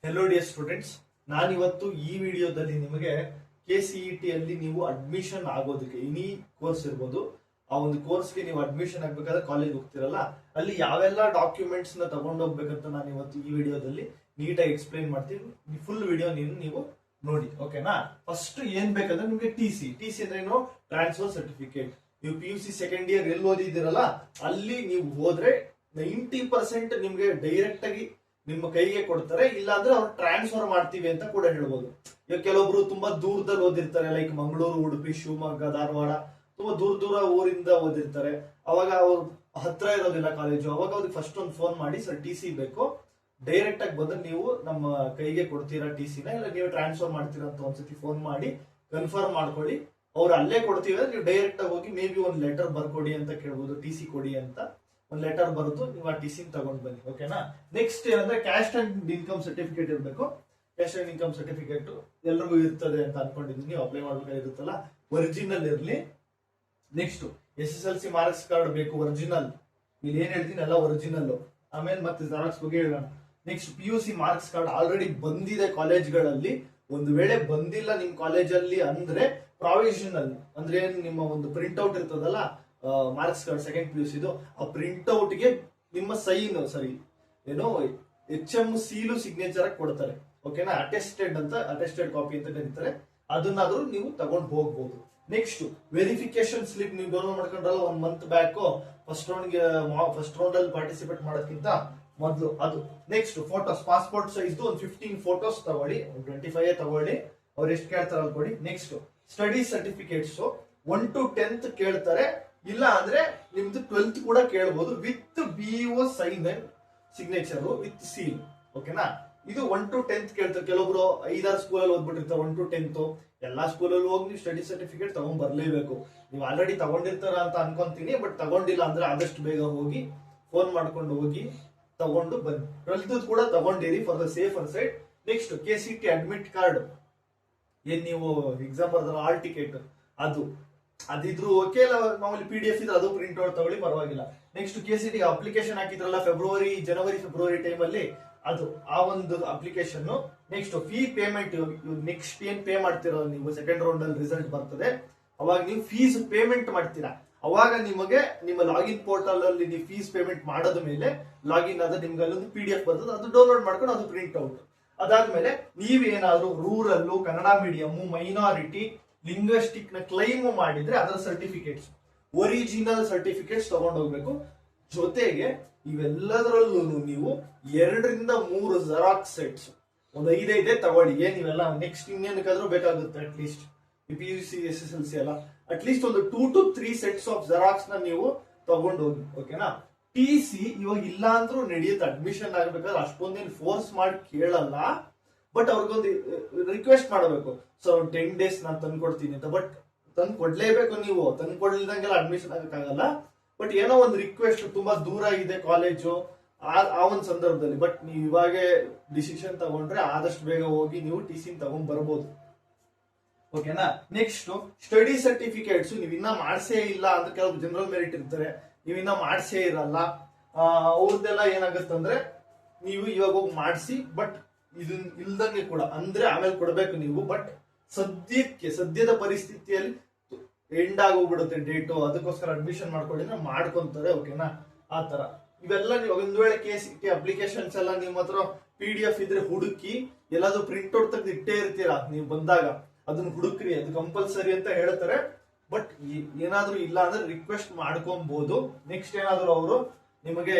Hello dear students, ನಾನಿವತ್ತು ಈ ವಿಡಿಯೋದಲ್ಲಿ ನಿಮಗೆ KCET ಅಲ್ಲಿ ನೀವು ಅಡ್ಮಿಷನ್ ಆಗೋದಕ್ಕೆ ಎನಿ ಕೋರ್ಸ್ ಇರ್ಬೋದು, ಆ ಒಂದು ಕೋರ್ಸ್ಗೆ ನೀವು ಅಡ್ಮಿಷನ್ ಆಗ್ಬೇಕಾದ್ರೆ ಕಾಲೇಜ್ ಹೋಗ್ತಿರಲ್ಲ, ಅಲ್ಲಿ ಯಾವೆಲ್ಲ ಡಾಕ್ಯುಮೆಂಟ್ಸ್ ನ ತಗೊಂಡೋಗ್ಬೇಕಂತ ನಾನು ಇವತ್ತು ಈ ವಿಡಿಯೋದಲ್ಲಿ ನೀಟಾಗಿ ಎಕ್ಸ್ಪ್ಲೈನ್ ಮಾಡ್ತೀನಿ. ಫುಲ್ ವಿಡಿಯೋ ನೀವು ನೋಡಿ, ಓಕೆನಾ? ಫಸ್ಟ್ ಏನ್ ಬೇಕಂದ್ರೆ ನಿಮ್ಗೆ ಟಿ ಸಿ ಅಂದ್ರೆ ಏನು? Transfer certificate. ನೀವು PUC ಸೆಕೆಂಡ್ ಇಯರ್ ಎಲ್ಲಿ ಓದಿದಿರಲ್ಲ ಅಲ್ಲಿ ನೀವು ಹೋದ್ರೆ 90% ನಿಮ್ಗೆ ಡೈರೆಕ್ಟ್ ಆಗಿ ನಿಮ್ಮ ಕೈಗೆ ಕೊಡ್ತಾರೆ, ಇಲ್ಲ ಅಂದ್ರೆ ಅವ್ರು ಟ್ರಾನ್ಸ್ಫರ್ ಮಾಡ್ತೀವಿ ಅಂತ ಕೂಡ ಹೇಳ್ಬೋದು. ಈಗ ಕೆಲವೊಬ್ರು ತುಂಬಾ ದೂರದಲ್ಲಿ ಓದಿರ್ತಾರೆ, ಲೈಕ್ ಮಂಗಳೂರು, ಉಡುಪಿ, ಶಿವಮೊಗ್ಗ, ಧಾರವಾಡ, ತುಂಬಾ ದೂರ ಊರಿಂದ ಓದಿರ್ತಾರೆ. ಅವಾಗ ಅವ್ರು ಹತ್ರ ಇರೋದಿಲ್ಲ ಕಾಲೇಜು, ಅವಾಗ ಅವ್ರಿಗೆ ಫಸ್ಟ್ ಒಂದು ಫೋನ್ ಮಾಡಿ, ಸರ್ ಟಿ ಸಿ ಬೇಕು, ಡೈರೆಕ್ಟ್ ಆಗಿ ಬಂದ್ರೆ ನೀವು ನಮ್ಮ ಕೈಗೆ ಕೊಡ್ತೀರಾ ಟಿ ಸಿನ, ಇಲ್ಲ ನೀವು ಟ್ರಾನ್ಸ್ಫರ್ ಮಾಡ್ತೀರಾ ಅಂತ ಒಂದ್ಸತಿ ಫೋನ್ ಮಾಡಿ ಕನ್ಫರ್ಮ್ ಮಾಡ್ಕೊಳ್ಳಿ. ಅವ್ರು ಅಲ್ಲೇ ಕೊಡ್ತೀವಿ ಅಂದ್ರೆ ನೀವು ಡೈರೆಕ್ಟ್ ಆಗಿ ಹೋಗಿ ಮೇ ಬಿ ಒಂದು ಲೆಟರ್ ಬರ್ಕೊಡಿ ಅಂತ ಕೇಳ್ಬೋದು, ಟಿ ಸಿ ಕೊಡಿ ಅಂತ ಒಂದು ಲೆಟರ್ ಬರೆದು ನೀವು ಆ ಟಿ ಸಿ ತಗೊಂಡ್ ಬನ್ನಿ, ಓಕೆನಾ? ನೆಕ್ಸ್ಟ್ ಏನಂದ್ರೆ ಕ್ಯಾಶ್ ಅಂಡ್ ಇನ್ಕಮ್ ಸರ್ಟಿಫಿಕೇಟ್ ಇರಬೇಕು. ಕ್ಯಾಶ್ ಅಂಡ್ ಇನ್ಕಮ್ ಸರ್ಟಿಫಿಕೇಟ್ ಎಲ್ರಿಗೂ ಇರ್ತದೆ ಅಂತ ಅನ್ಕೊಂಡಿದ್ದೀನಿ, ನೀವು ಅಪ್ಲೈ ಮಾಡ್ಬೇಕಾಗಿರುತ್ತಲ್ಲ, ಒರಿಜಿನಲ್ ಇರಲಿ. ನೆಕ್ಸ್ಟ್ SSLC ಮಾರ್ಕ್ಸ್ ಕಾರ್ಡ್ ಬೇಕು, ಒರಿಜಿನಲ್. ಇಲ್ಲಿ ಏನ್ ಹೇಳ್ತೀನಿ ಎಲ್ಲ ಒರಿಜಿನಲ್. ಆಮೇಲೆ ಮತ್ತೆ ಜೆರಾಕ್ಸ್ ಬಗ್ಗೆ ಹೇಳೋಣ. Next PUC marks card already ಬಂದಿದೆ ಕಾಲೇಜ್ಗಳಲ್ಲಿ, ಒಂದು ವೇಳೆ ಬಂದಿಲ್ಲ ನಿಮ್ ಕಾಲೇಜಲ್ಲಿ ಅಂದ್ರೆ ಪ್ರಾವಿಷನಲ್ ಅಂದ್ರೆ ನಿಮ್ಮ ಒಂದು ಪ್ರಿಂಟ್ ಔಟ್ ಇರ್ತದಲ್ಲ ಮಾರ್ಕ್ಸ್ ಕಾರ್ಡ್ ಸೆಕೆಂಡ್ PUC ಇದು, ಆ ಪ್ರಿಂಟ್ ಔಟ್ ಗೆ ನಿಮ್ಮ ಸೈನ್ ಏನೋ HM ಸೀಲು ಸಿಗ್ನೇಚರ್ ಕೊಡ್ತಾರೆ, ಓಕೆನಾ? ಅಟೆಸ್ಟೆಡ್ ಕಾಪಿ ಅಂತ ಕರೀತಾರೆ, ಅದನ್ನಾದ್ರೂ ನೀವು ತಗೊಂಡು ಹೋಗ್ಬೋದು. ನೆಕ್ಸ್ಟ್ ವೆರಿಫಿಕೇಶನ್ ಸ್ಲಿಪ್ ನೀವು ಡೌನ್ಲೋಡ್ ಮಾಡ್ಕೊಂಡ್ರಲ್ಲ 1 ಮಂತ್ ಬ್ಯಾಕ್, ಫಸ್ಟ್ ರೌಂಡ್ ಅಲ್ಲಿ ಪಾರ್ಟಿಸಿಪೇಟ್ ಮಾಡೋದಕ್ಕಿಂತ ಮೊದಲು ಅದು. ನೆಕ್ಸ್ಟ್ ಫೋಟೋಸ್, ಪಾಸ್ಪೋರ್ಟ್ ಸೈಜ್ ಒಂದು 15 ಫೋಟೋಸ್ ತಗೊಳ್ಳಿ, 25 ತಗೊಳ್ಳಿ, ಅವ್ರು ಎಷ್ಟು ಕೇಳ್ತಾರೆ ಅಲ್ಲಿ ಕೊಡಿ. Next study certificates 1 to 10th ಕೇಳ್ತಾರೆ, ಇಲ್ಲ ಅಂದ್ರೆ ನಿಮ್ದು 12th ಕೂಡ ಕೇಳಬಹುದು, with BO sign and signature with seal, ಓಕೆನಾ? ಇದು 1 to 10th ಕೇಳ್ತಾರೆ. ಕೆಲವೊಬ್ರು 5-6 ಸ್ಕೂಲಲ್ಲಿ ಓದ್ಬಿಟ್ಟಿರ್ತಾರೆ, 1 to 10th ಎಲ್ಲಾ ಸ್ಕೂಲಲ್ಲಿ ಹೋಗಿ ನೀವು ಸ್ಟಡಿ ಸರ್ಟಿಫಿಕೇಟ್ ತಗೊಂಡ್ ಬರ್ಲೇಬೇಕು. ನೀವು ಆಲ್ರೆಡಿ ತಗೊಂಡಿರ್ತಾರ ಅಂತ ಅನ್ಕೊಂತೀನಿ, ಬಟ್ ತಗೊಂಡಿಲ್ಲ ಅಂದ್ರೆ ಆದಷ್ಟು ಬೇಗ ಹೋಗಿ ಫೋನ್ ಮಾಡ್ಕೊಂಡು ಹೋಗಿ ತಗೊಂಡು ಬನ್ನಿ. 12th ಕೂಡ ತಗೊಂಡಿರಿ for the safer side. Next KCET admit card, ಏನ್ ನೀವು ಎಕ್ಸಾಮ್ ಬರ್ದಾರ ಹಾಲ್ ಟಿಕೆಟ್, ಅದಿದ್ರು ಓಕೆ, ಇಲ್ಲ ಮಾಮೂಲಿ PDF ಇದ್ರೆ ಅದು ಪ್ರಿಂಟ್ ಔಟ್ ತಗೊಳ್ಳಿ, ಪರವಾಗಿಲ್ಲ. ನೆಕ್ಸ್ಟ್ KCET ಅಪ್ಲಿಕೇಶನ್ ಹಾಕಿದ್ರಲ್ಲ ಜನವರಿ ಫೆಬ್ರವರಿ ಟೈಮ್ ಅಲ್ಲಿ, ಅದು ಆ ಒಂದು application. Next fee payment, next ಏನ್ ಪೇ ಮಾಡ್ತಿರೋ ನೀವು ಸೆಕೆಂಡ್ ರೌಂಡ್ ಅಲ್ಲಿ ರಿಸಲ್ಟ್ ಬರ್ತದೆ, ಅವಾಗ ನೀವು ಫೀಸ್ ಪೇಮೆಂಟ್ ಮಾಡ್ತೀರಾ, ಅವಾಗ ನಿಮಗೆ ನಿಮ್ಮ ಲಾಗಿನ್ ಪೋರ್ಟಲ್ ಅಲ್ಲಿ ನೀವು ಫೀಸ್ ಪೇಮೆಂಟ್ ಮಾಡದ ಮೇಲೆ ಲಾಗಿನ್ ಆದ್ರೆ ನಿಮ್ಗೆ ಅಲ್ಲೊಂದು PDF ಬರ್ತದೆ, ಅದು ಡೌನ್ಲೋಡ್ ಮಾಡ್ಕೊಂಡು ಅದು ಪ್ರಿಂಟ್ ಔಟ್. ಅದಾದ್ಮೇಲೆ ನೀವೇನಾದ್ರೂ rural, Kannada medium, minority, linguistic ನ ಕ್ಲೈಮ್ ಮಾಡಿದ್ರೆ ಅದರ ಸರ್ಟಿಫಿಕೇಟ್ಸ್, ಒರಿಜಿನಲ್ ಸರ್ಟಿಫಿಕೇಟ್ಸ್ ತಗೊಂಡು ಹೋಗ್ಬೇಕು. ಜೊತೆಗೆ ಇವೆಲ್ಲದರಲ್ಲೂ ನೀವು 2 ರಿಂದ 3 ಜೆರಾಕ್ಸ್ ಸೆಟ್ಸ್, ಒಂದು 5 ತಗೊಳ್ಳಿ. ನೀವೆಲ್ಲ ನೆಕ್ಸ್ಟ್ ಇನ್ನೇನಕ್ಕಾದ್ರೂ ಬೇಕಾಗುತ್ತೆ, ಅಟ್ಲೀಸ್ಟ್ PUC SSLC ಅಲ್ಲ, ಅಟ್ಲೀಸ್ಟ್ ಒಂದು 2 to 3 ಸೆಟ್ಸ್ ಆಫ್ ಜೆರಾಕ್ಸ್ ನ ನೀವು ತಗೊಂಡು ಹೋಗಿ, ಓಕೆನಾ? TC ಇವಾಗ ಇಲ್ಲ ಅಂದ್ರೂ ನಡೆಯುತ್ತೆ, ಅಡ್ಮಿಷನ್ ಆಗ್ಬೇಕಾದ್ರೆ ಅಷ್ಟೊಂದೇನು ಫೋರ್ಸ್ ಮಾಡಿ ಕೇಳಲ್ಲ, ಬಟ್ ಅವ್ರಿಗೊಂದು ರಿಕ್ವೆಸ್ಟ್ ಮಾಡಬೇಕು, ಸೊ 10 days ನಾನು ತಂದು ಕೊಡ್ತೀನಿ ಅಂತ. ಬಟ್ ತಂದು ಕೊಡ್ಲೇಬೇಕು, ನೀವು ತಂದು ಕೊಡ್ಲಿದಂಗೆಲ್ಲ ಅಡ್ಮಿಷನ್ ಆಗಕ್ಕಾಗಲ್ಲ. ಬಟ್ ಏನೋ ಒಂದು ರಿಕ್ವೆಸ್ಟ್, ತುಂಬಾ ದೂರ ಇದೆ ಕಾಲೇಜು ಆ ಒಂದು ಸಂದರ್ಭದಲ್ಲಿ, ಬಟ್ ನೀವು ಇವಾಗೆ ಡಿಸಿಷನ್ ತಗೊಂಡ್ರೆ ಆದಷ್ಟು ಬೇಗ ಹೋಗಿ ನೀವು TC ತಗೊಂಡ್ ಬರ್ಬೋದು, ಓಕೆನಾ? ನೆಕ್ಸ್ಟ್ ಸ್ಟಡಿ ಸರ್ಟಿಫಿಕೇಟ್ಸ್ ನೀವು ಇನ್ನ ಮಾಡ್ಸೇ ಇಲ್ಲ ಅಂದ್ರೆ, ಕೆಲವು ಜನರಲ್ ಮೆರಿಟ್ ಇರ್ತಾರೆ, ನೀವು ಇನ್ನ ಮಾಡ್ಸೇ ಇರಲ್ಲ, ಅವ್ರದ್ದೆಲ್ಲ ಏನಾಗುತ್ತಂದ್ರೆ ನೀವು ಇವಾಗ ಹೋಗಿ ಮಾಡಿಸಿ, ಬಟ್ ಇದನ್ ಇಲ್ದಂಗೆ ಕೂಡ ಅಂದ್ರೆ ಆಮೇಲೆ ಕೊಡ್ಬೇಕು ನೀವು. ಬಟ್ ಸದ್ಯದ ಪರಿಸ್ಥಿತಿಯಲ್ಲಿ ಎಂಡ್ ಆಗೋಗ್ಬಿಡುತ್ತೆ ಡೇಟು, ಅದಕ್ಕೋಸ್ಕರ ಅಡ್ಮಿಷನ್ ಮಾಡ್ಕೊಂಡಿದ್ರೆ ಮಾಡ್ಕೊಂತಾರೆ, ಓಕೆನಾ? ಆ ತರ ಇವೆಲ್ಲ ನೀವು ಒಂದ್ ವೇಳೆ KCET ಅಪ್ಲಿಕೇಶನ್ಸ್ ಎಲ್ಲ ನಿಮ್ಮ ಹತ್ರ PDF ಇದ್ರೆ ಹುಡುಕಿ, ಎಲ್ಲಾದ್ರೂ ಪ್ರಿಂಟ್ ಔಟ್ ತೆಗೆದು ಇಟ್ಟೇ ಇರ್ತೀರಾ ನೀವು ಬಂದಾಗ, ಅದನ್ನ ಹುಡುಕ್ರಿ, ಅದು ಕಂಪಲ್ಸರಿ ಅಂತ ಹೇಳ್ತಾರೆ. ಬಟ್ ಏನಾದ್ರೂ ಇಲ್ಲ ಅಂದ್ರೆ ರಿಕ್ವೆಸ್ಟ್ ಮಾಡ್ಕೊಬಹುದು. ನೆಕ್ಸ್ಟ್ ಏನಾದ್ರು ಅವರು ನಿಮಗೆ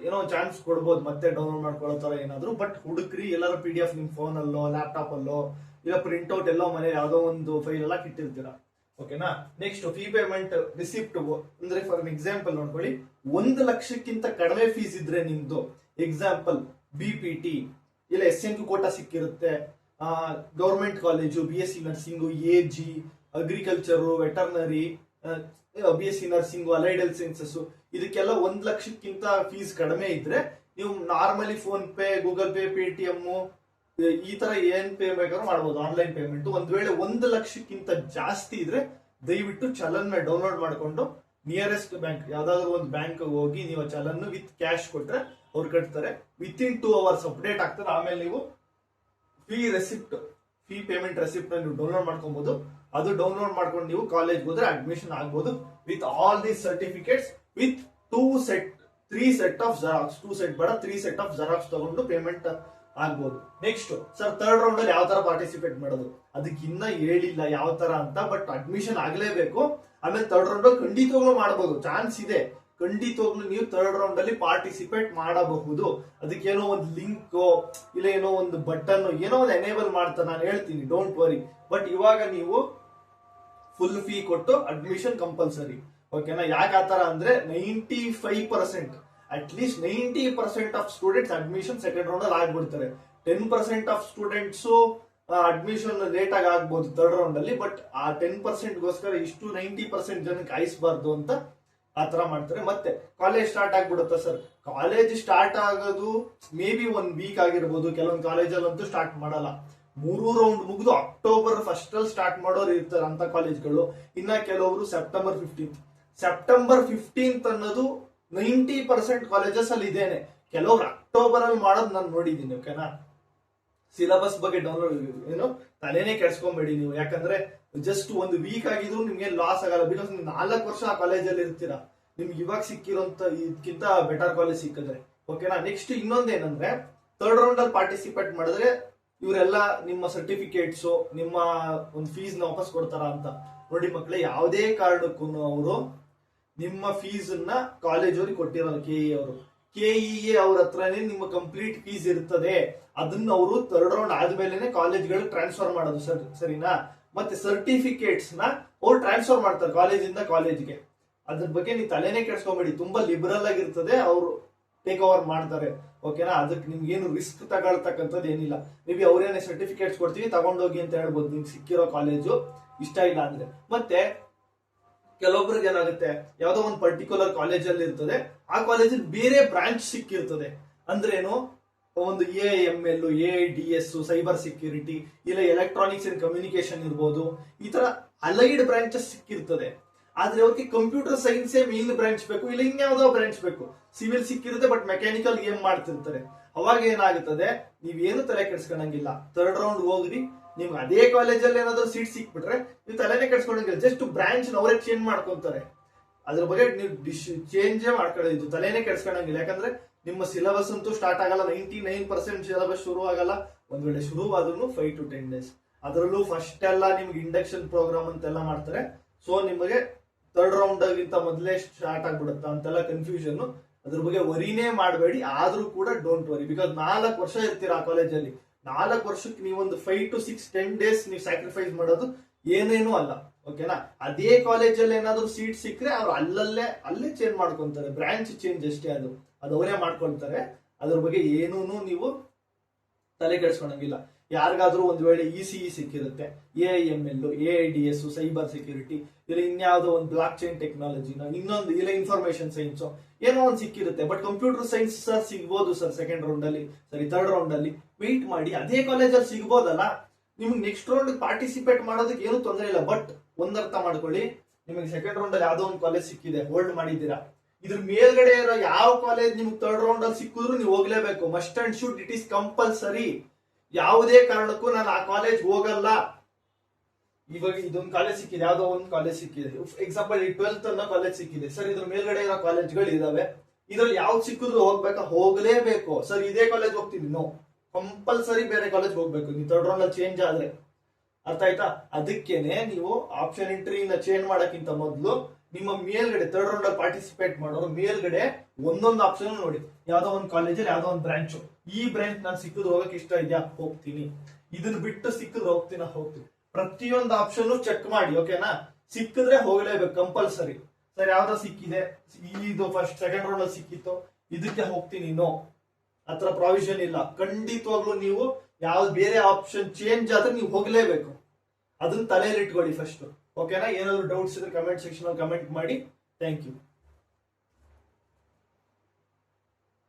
ಏನೋ ಚಾನ್ಸ್ ಕೊಡ್ಬೋದು, ಮತ್ತೆ ಡೌನ್ಲೋಡ್ ಮಾಡ್ಕೊಳ್ಳೋ ತರ ಏನಾದ್ರು. ಬಟ್ ಹುಡುಕ್ರಿ, ಎಲ್ಲಾದ್ರೂ PDF ನಿಮ್ ಫೋನ್ ಅಲ್ಲೋ ಲ್ಯಾಪ್ಟಾಪ್ ಅಲ್ಲೋ ಇಲ್ಲ ಪ್ರಿಂಟ್ ಔಟ್ ಎಲ್ಲೋ ಮನೆ ಯಾವ್ದೋ ಒಂದು ಫೈಲ್ ಎಲ್ಲ ಇಟ್ಟಿರ್ತೀರಾ, ಓಕೆನಾ? ನೆಕ್ಸ್ಟ್ ಫೀ ಪೇಮೆಂಟ್ ರಿಸಿಪ್ಟ್, ಅಂದ್ರೆ ಫಾರ್ ಎಕ್ಸಾಂಪಲ್ ನೋಡ್ಕೊಳ್ಳಿ, 1 ಲಕ್ಷಕ್ಕಿಂತ ಕಡಿಮೆ ಫೀಸ್ ಇದ್ರೆ ನಿಮ್ದು, ಎಕ್ಸಾಂಪಲ್ BPT ಇಲ್ಲ SNQ ಕೋಟಾ ಸಿಕ್ಕಿರುತ್ತೆ, government college, BSc nursing, AG agriculture, veterinary, BSc nursing, allied health sciences, ಇದಕ್ಕೆಲ್ಲ 1 ಲಕ್ಷಕ್ಕಿಂತ ಫೀಸ್ ಕಡಿಮೆ ಇದ್ರೆ ನೀವು normally PhonePe, Google Pay, Paytm ಈ ತರ ಏನ್ ಪೇ ಬೇಕಾದ್ರೂ ಮಾಡಬಹುದು, ಆನ್ಲೈನ್ ಪೇಮೆಂಟ್. ಒಂದ್ ವೇಳೆ 1 ಲಕ್ಷಕ್ಕಿಂತ ಜಾಸ್ತಿ ಇದ್ರೆ ದಯವಿಟ್ಟು ಚಲನ್ ಡೌನ್ಲೋಡ್ ಮಾಡ್ಕೊಂಡು ನಿಯರೆಸ್ಟ್ ಬ್ಯಾಂಕ್, ಯಾವ್ದಾದ್ರು ಒಂದು ಬ್ಯಾಂಕ್ ಹೋಗಿ ನೀವು ಚಲನ್ ವಿತ್ ಕ್ಯಾಶ್ ಕೊಟ್ರೆ ಅವ್ರು ಕಟ್ತಾರೆ. ವಿತಿನ್ 2 hours ಅಪ್ಡೇಟ್ ಆಗ್ತದೆ. ಆಮೇಲೆ ನೀವು ಫೀ ಪೇಮೆಂಟ್ ರೆಸಿಪ್ಟ್ ನೀವು ಡೌನ್ಲೋಡ್ ಮಾಡ್ಕೊಬಹುದು. ಅದು ಡೌನ್ಲೋಡ್ ಮಾಡ್ಕೊಂಡು ನೀವು ಕಾಲೇಜ್ ಹೋದ್ರೆ ಅಡ್ಮಿಷನ್ ಆಗ್ಬೋದು with all these certificates with 3 set of xerox. 2 set ಬೇಡ, 3 ಸೆಟ್ ಆಫ್ ಜೆರಾಕ್ಸ್ ತಗೊಂಡು ಪೇಮೆಂಟ್ ಆಗ್ಬೋದು. ನೆಕ್ಸ್ಟ್ ಸರ್, ಥರ್ಡ್ ರೌಂಡ್ ಅಲ್ಲಿ ಯಾವ ತರ ಪಾರ್ಟಿಸಿಪೇಟ್ ಮಾಡೋದು ಅದಕ್ಕಿನ್ನ ಹೇಳಿಲ್ಲ ಯಾವ ತರ ಅಂತ. ಬಟ್ ಅಡ್ಮಿಷನ್ ಆಗ್ಲೇಬೇಕು. ಆಮೇಲೆ ಥರ್ಡ್ ರೌಂಡ್ ಅಲ್ಲಿ ಖಂಡಿತವಾಗ್ಲೂ ಮಾಡಬಹುದು, ಚಾನ್ಸ್ ಇದೆ. ಖಂಡಿತವಾಗ್ಲೂ ನೀವು ಥರ್ಡ್ ರೌಂಡ್ ಅಲ್ಲಿ ಪಾರ್ಟಿಸಿಪೇಟ್ ಮಾಡಬಹುದು. ಅದಕ್ಕೇನೋ ಒಂದು ಲಿಂಕ್ ಇಲ್ಲ ಏನೋ ಒಂದು ಬಟನ್ ಏನೋ ಒಂದು ಎನೇಬಲ್ ಮಾಡ್ತಾರೆ, ನಾನು ಹೇಳ್ತೀನಿ, ಡೋಂಟ್ ವರಿ. ಬಟ್ ಇವಾಗ ನೀವು ಫುಲ್ ಫೀ ಕೊಟ್ಟು ಅಡ್ಮಿಷನ್ ಕಂಪಲ್ಸರಿ. ಓಕೆನಾ? ಯಾಕೆ ಆತರ ಅಂದ್ರೆ 95% at least 90% of students admission second round ಅಲ್ಲಿ ಆಗ್ಬಿಡ್ತಾರೆ. 10% ಆಫ್ ಸ್ಟೂಡೆಂಟ್ಸ್ ಅಡ್ಮಿಷನ್ ಲೇಟ್ ಆಗಿ ಆಗ್ಬೋದು ಥರ್ಡ್ ರೌಂಡ್ ಅಲ್ಲಿ. ಬಟ್ ಆ 10% ಗೋಸ್ಕರ ಇಷ್ಟು 90% ಜನಕ್ಕೆ ಕಾಯಿಸಬಾರ್ದು ಅಂತ ಆತರ ಮಾಡ್ತಾರೆ. ಮತ್ತೆ ಕಾಲೇಜ್ ಸ್ಟಾರ್ಟ್ ಆಗ್ಬಿಡುತ್ತೆ ಸರ್. ಕಾಲೇಜ್ ಸ್ಟಾರ್ಟ್ ಆಗೋದು ಮೇ ಬಿ 1 ವೀಕ್ ಆಗಿರ್ಬೋದು. ಕೆಲವೊಂದು ಕಾಲೇಜಲ್ಲಂತೂ ಸ್ಟಾರ್ಟ್ ಮಾಡಲ್ಲ. 3 ರೌಂಡ್ ಮುಗಿದು ಅಕ್ಟೋಬರ್ 1st ಅಲ್ಲಿ ಸ್ಟಾರ್ಟ್ ಮಾಡೋರು ಇರ್ತಾರೆ ಅಂತ ಕಾಲೇಜ್ಗಳು. ಇನ್ನ ಕೆಲವರು ಸೆಪ್ಟೆಂಬರ್ 15th ಅನ್ನೋದು 90% ಕಾಲೇಜಸ್ ಅಲ್ಲಿ ಇದೇನೆ. ಕೆಲವರು ಅಕ್ಟೋಬರ್ ಅಲ್ಲಿ ಮಾಡೋದು ನಾನು ನೋಡಿದ್ದೀನಿ. ಓಕೆನಾ? ಸಿಲೆಬಸ್ ಬಗ್ಗೆ ಡೌನ್ಲೋಡ್ ತಲೆನೇ ಕೆಡ್ಸ್ಕೊಂಬೇಡಿ ನೀವು. ಯಾಕಂದ್ರೆ ಜಸ್ಟ್ 1 ವೀಕ್ ಆಗಿದ್ರು ನಿಮ್ಗೆ ಲಾಸ್ ಆಗಲ್ಲ. ಬಿಕಾಸ್ ನೀವು 4 ವರ್ಷ ಆ ಕಾಲೇಜಲ್ಲಿ ಇರ್ತೀರಾ. ನಿಮ್ಗೆ ಇವಾಗ ಸಿಕ್ಕಿರೋಂತ ಇದಕ್ಕಿಂತ ಬೆಟರ್ ಕಾಲೇಜ್ ಸಿಕ್ಕಿದ್ರೆ. ಓಕೆನಾ? ನೆಕ್ಸ್ಟ್ ಇನ್ನೊಂದೇನಂದ್ರೆ, ಥರ್ಡ್ ರೌಂಡ್ ಅಲ್ಲಿ ಪಾರ್ಟಿಸಿಪೇಟ್ ಮಾಡಿದ್ರೆ ಇವರೆಲ್ಲ ನಿಮ್ಮ ಸರ್ಟಿಫಿಕೇಟ್ಸ್, ನಿಮ್ಮ ಒಂದು ಫೀಸ್ ನ ವಾಪಸ್ ಕೊಡ್ತಾರ ಅಂತ. ನೋಡಿ ಮಕ್ಕಳೇ, ಯಾವುದೇ ಕಾರಣಕ್ಕೂ ಅವರು ನಿಮ್ಮ ಫೀಸ್ ಅನ್ನ ಕಾಲೇಜ್ ಅವ್ರಿಗೆ ಕೊಟ್ಟಿರಲ್ಲ. ಕೆಇಎ ಅವ್ರ ಹತ್ರನೇ ನಿಮ್ಮ ಕಂಪ್ಲೀಟ್ ಫೀಸ್ ಇರ್ತದೆ. ಅದನ್ನ ಅವರು ಥರ್ಡ್ ರೌಂಡ್ ಆದ್ಮೇಲೆ ಕಾಲೇಜ್ಗಳು ಟ್ರಾನ್ಸ್ಫರ್ ಮಾಡೋದು ಸರಿನಾ? ಮತ್ತೆ ಸರ್ಟಿಫಿಕೇಟ್ಸ್ ನ ಅವ್ರು ಟ್ರಾನ್ಸ್ಫರ್ ಮಾಡ್ತಾರೆ ಕಾಲೇಜಿಂದ ಕಾಲೇಜ್ಗೆ. ಅದ್ರ ಬಗ್ಗೆ ನೀವು ತಲೆನೇ ಕೆಡ್ಸ್ಕೊಂಬೇಡಿ. ತುಂಬಾ ಲಿಬರಲ್ ಆಗಿರ್ತದೆ, ಅವರು ಟೇಕ್ ಓವರ್ ಮಾಡ್ತಾರೆ. ಓಕೆನಾ? ಅದಕ್ಕೆ ನಿಮ್ಗೆ ಏನು ರಿಸ್ಕ್ ತಗೊಳ್ತಕ್ಕಂಥದ್ದು ಏನಿಲ್ಲ. ಮೇ ಬಿ ಅವ್ರೇನೇ ಸರ್ಟಿಫಿಕೇಟ್ಸ್ ಕೊಡ್ತೀವಿ ತಗೊಂಡೋಗಿ ಅಂತ ಹೇಳ್ಬೋದು ನಿಮ್ಗೆ ಸಿಕ್ಕಿರೋ ಕಾಲೇಜು ಇಷ್ಟ ಇಲ್ಲ ಅಂದ್ರೆ. ಮತ್ತೆ ಕೆಲವೊಬ್ರಿಗೆ ಏನಾಗುತ್ತೆ, ಯಾವ್ದೋ ಒಂದು ಪರ್ಟಿಕ್ಯುಲರ್ ಕಾಲೇಜ್ ಅಲ್ಲಿ ಇರ್ತದೆ, ಆ ಕಾಲೇಜಲ್ಲಿ ಬೇರೆ ಬ್ರಾಂಚ್ ಸಿಕ್ಕಿರ್ತದೆ. ಅಂದ್ರೇನು, ಒಂದು AIML, AIDS, ಸೈಬರ್ ಸೆಕ್ಯೂರಿಟಿ, ಇಲ್ಲ ಎಲೆಕ್ಟ್ರಾನಿಕ್ಸ್ ಅಂಡ್ ಕಮ್ಯುನಿಕೇಶನ್ ಇರ್ಬೋದು. ಈ ತರ ಅಲೈಡ್ ಬ್ರಾಂಚಸ್ ಸಿಕ್ಕಿರ್ತದೆ. ಆದ್ರೆ ಅವ್ರಿಗೆ ಕಂಪ್ಯೂಟರ್ ಸೈನ್ಸ್ ಮೇನ್ ಬ್ರಾಂಚ್ ಬೇಕು, ಇಲ್ಲ ಇನ್ಯಾವುದೋ ಬ್ರಾಂಚ್ ಬೇಕು. ಸಿವಿಲ್ ಸಿಕ್ಕಿರುತ್ತೆ ಬಟ್ ಮೆಕ್ಯಾನಿಕಲ್ ಏನ್ ಮಾಡ್ತಿರ್ತಾರೆ. ಅವಾಗ ಏನಾಗುತ್ತದೆ, ನೀವೇನು ತಲೆ ಕೆಡ್ಸ್ಕೊಳಂಗಿಲ್ಲ. ಥರ್ಡ್ ರೌಂಡ್ ಹೋಗ್ರಿ, ನಿಮ್ಗೆ ಅದೇ ಕಾಲೇಜಲ್ಲಿ ಏನಾದ್ರು ಸೀಟ್ ಸಿಕ್ಬಿಟ್ರೆ ನೀವು ತಲೆನೇ ಕೆಡ್ಸ್ಕೊಳಂಗಿಲ್ಲ. ಜಸ್ಟ್ ಬ್ರಾಂಚ್ ಅವರೇ ಚೇಂಜ್ ಮಾಡ್ಕೊಂತಾರೆ. ಅದ್ರ ಬಗ್ಗೆ ನೀವು ಚೇಂಜೇ ಮಾಡ್ಕೊಳ್ಳೋದು, ತಲೆನೇ ಕೆಡ್ಸ್ಕೊಳಂಗಿಲ್ಲ. ಯಾಕಂದ್ರೆ ನಿಮ್ಮ ಸಿಲೆಬಸ್ ಅಂತೂ ಸ್ಟಾರ್ಟ್ ಆಗಲ್ಲ. 99% ಸಿಲೆಬಸ್ ಶುರು ಆಗಲ್ಲ. ಒಂದ್ ವೇಳೆ ಶುರುವಾದ್ರೂ 5 to 10 days. ಅದರಲ್ಲೂ ಫಸ್ಟ್ ಎಲ್ಲ ನಿಮ್ಗೆ ಇಂಡಕ್ಷನ್ ಪ್ರೋಗ್ರಾಮ್ ಅಂತೆಲ್ಲ ಮಾಡ್ತಾರೆ. ಸೊ ನಿಮಗೆ ಥರ್ಡ್ ರೌಂಡ್ ಗಿಂತ ಮೊದಲೇ ಸ್ಟಾರ್ಟ್ ಆಗ್ಬಿಡುತ್ತಾ ಅಂತೆಲ್ಲ ಕನ್ಫ್ಯೂಷನ್. ಅದ್ರ ಬಗ್ಗೆ ವರಿನೇ ಮಾಡಬೇಡಿ. ಆದ್ರೂ ಕೂಡ ಡೋಂಟ್ ವರಿ, ಬಿಕಾಸ್ 4 ವರ್ಷ ಇರ್ತೀರಾ ಆ ಕಾಲೇಜಲ್ಲಿ. 4 ವರ್ಷಕ್ಕೆ ನೀವೊಂದು 5 to 10 days ನೀವು ಸ್ಯಾಕ್ರಿಫೈಸ್ ಮಾಡೋದು ಏನೇನು ಅಲ್ಲ. ಓಕೆನಾ? ಅದೇ ಕಾಲೇಜಲ್ಲಿ ಏನಾದ್ರು ಸೀಟ್ ಸಿಕ್ಕರೆ ಅವ್ರು ಅಲ್ಲೇ ಚೇಂಜ್ ಮಾಡ್ಕೊಂತಾರೆ. ಬ್ರಾಂಚ್ ಚೇಂಜ್ ಅಷ್ಟೇ, ಅದು ಅವರೇ ಮಾಡ್ಕೊಳ್ತಾರೆ. ಅದ್ರ ಬಗ್ಗೆ ಏನೂ ನೀವು ತಲೆ ಕೆಡಿಸ್ಕೊಳಂಗಿಲ್ಲ. ಯಾರಿಗಾದ್ರೂ ಒಂದ್ ವೇಳೆ ECE ಸಿಕ್ಕಿರುತ್ತೆ, AIML, AIDS, cyber security, ಇಲ್ಲ ಇನ್ಯಾವುದೋ ಒಂದು ಬ್ಲಾಕ್ ಚೈನ್ ಟೆಕ್ನಾಲಜಿನ, ಇನ್ನೊಂದು ಇಲ್ಲ ಇನ್ಫಾರ್ಮೇಶನ್ ಸೈನ್ಸ್, ಏನೋ ಒಂದು ಸಿಕ್ಕಿರುತ್ತೆ. ಬಟ್ ಕಂಪ್ಯೂಟರ್ ಸೈನ್ಸ್ ಸರ್ ಸಿಗ್ಬೋದು ಸರ್ ಸೆಕೆಂಡ್ ರೌಂಡ್ ಅಲ್ಲಿ, ಥರ್ಡ್ ರೌಂಡ್ ಅಲ್ಲಿ ವೆಯ್ಟ್ ಮಾಡಿ. ಅದೇ ಕಾಲೇಜಲ್ಲಿ ಸಿಗ್ಬೋದಲ್ಲ. ನಿಮ್ಗೆ ನೆಕ್ಸ್ಟ್ ರೌಂಡ್ ಪಾರ್ಟಿಸಿಪೇಟ್ ಮಾಡೋದಕ್ಕೆ ಏನು ತೊಂದರೆ ಇಲ್ಲ. ಬಟ್ ಒಂದರ್ಥ ಮಾಡ್ಕೊಳ್ಳಿ, ನಿಮಗೆ ಸೆಕೆಂಡ್ ರೌಂಡ್ ಅಲ್ಲಿ ಯಾವ್ದೋ ಒಂದು ಕಾಲೇಜ್ ಸಿಕ್ಕಿದೆ, ಹೋಲ್ಡ್ ಮಾಡಿದ್ದೀರಾ. ಇದ್ರ ಮೇಲ್ಗಡೆ ಇರೋ ಯಾವ ಕಾಲೇಜ್ ನಿಮ್ಗೆ ಥರ್ಡ್ ರೌಂಡ್ ಅಲ್ಲಿ ಸಿಕ್ಕಿದ್ರು ನೀವು ಹೋಗ್ಲೇಬೇಕು. Must and should, it is compulsory. ಯಾವುದೇ ಕಾರಣಕ್ಕೂ ನಾನು ಆ ಕಾಲೇಜ್ ಹೋಗಲ್ಲ. ಇವಾಗ ಇದೊಂದು ಕಾಲೇಜ್ ಸಿಕ್ಕಿದೆ, ಯಾವ್ದೋ ಒಂದು ಕಾಲೇಜ್ ಸಿಕ್ಕಿದೆ, ಎಕ್ಸಾಂಪಲ್ 12th ಅನ್ನೋ ಕಾಲೇಜ್ ಸಿಕ್ಕಿದೆ ಸರ್. ಇದ್ರ ಮೇಲ್ಗಡೆ ಇರೋ ಕಾಲೇಜ್ಗಳು ಇದಾವೆ. ಇದ್ರಲ್ಲಿ ಯಾವ್ದು ಸಿಕ್ಕಿದ್ರು ಹೋಗ್ಲೇಬೇಕು ಸರ್. ಇದೇ ಕಾಲೇಜ್ ಹೋಗ್ತೀನಿ, ನೋ, ಕಂಪಲ್ಸರಿ ಬೇರೆ ಕಾಲೇಜ್ ಹೋಗ್ಬೇಕು ನೀವು ಥರ್ಡ್ ರೌಂಡ್ ಅಲ್ಲಿ ಚೇಂಜ್ ಆದ್ರೆ. ಅರ್ಥ ಆಯ್ತಾ? ಅದಕ್ಕೇನೆ ನೀವು ಆಪ್ಷನ್ ಎಂಟ್ರಿನ ಚೇಂಜ್ ಮಾಡಕ್ಕಿಂತ ಮೊದಲು ನಿಮ್ಮ ಮೇಲ್ಗಡೆ ಥರ್ಡ್ ರೌಂಡ್ ಅಲ್ಲಿ ಪಾರ್ಟಿಸಿಪೇಟ್ ಮಾಡೋರು ಮೇಲ್ಗಡೆ ಒಂದೊಂದು ಆಪ್ಷನ್ ನೋಡಿ. ಯಾವ್ದೋ ಒಂದು ಕಾಲೇಜಲ್ಲಿ ಯಾವ್ದೋ ಒಂದು ಬ್ರಾಂಚ್, ಈ ಬ್ರಾಂಚ್ ನಾನು ಸಿಕ್ಕಿದ್ರು ಹೋಗಕ್ಕೆ ಇಷ್ಟ ಇದೆಯಾ, ಹೋಗ್ತೀನಿ. ಇದನ್ನ ಬಿಟ್ಟು ಸಿಕ್ಕಿದ್ರು ಹೋಗ್ತೀನಿ. ಪ್ರತಿಯೊಂದು ಆಪ್ಷನ್ ಚೆಕ್ ಮಾಡಿ. ಓಕೆನಾ? ಸಿಕ್ಕಿದ್ರೆ ಹೋಗ್ಲೇಬೇಕು ಕಂಪಲ್ಸರಿ. ಸರ್ ಯಾವ್ದೋ ಸಿಕ್ಕಿದೆ, ಇದು ಫಸ್ಟ್ ಸೆಕೆಂಡ್ ರೌಂಡ್ ಅಲ್ಲಿ ಸಿಕ್ಕಿತ್ತು, ಇದಕ್ಕೆ ಹೋಗ್ತೀನಿ, ನೋ, ಹತ್ರ ಪ್ರಾವಿಷನ್ ಇಲ್ಲ. ಖಂಡಿತವಾಗ್ಲೂ ನೀವು ಯಾವ್ದು ಬೇರೆ ಆಪ್ಷನ್ ಚೇಂಜ್ ಆದ್ರೆ ನೀವು ಹೋಗ್ಲೇಬೇಕು. ಅದನ್ನ ತಲೆಯಲ್ಲಿ ಇಟ್ಕೊಳ್ಳಿ ಫಸ್ಟ್. ಓಕೆನಾ? ಏನಾದ್ರು ಡೌಟ್ಸ್ ಇದ್ರೆ ಕಮೆಂಟ್ ಸೆಕ್ಷನ್ ಅಲ್ಲಿ ಕಮೆಂಟ್ ಮಾಡಿ. Thank you.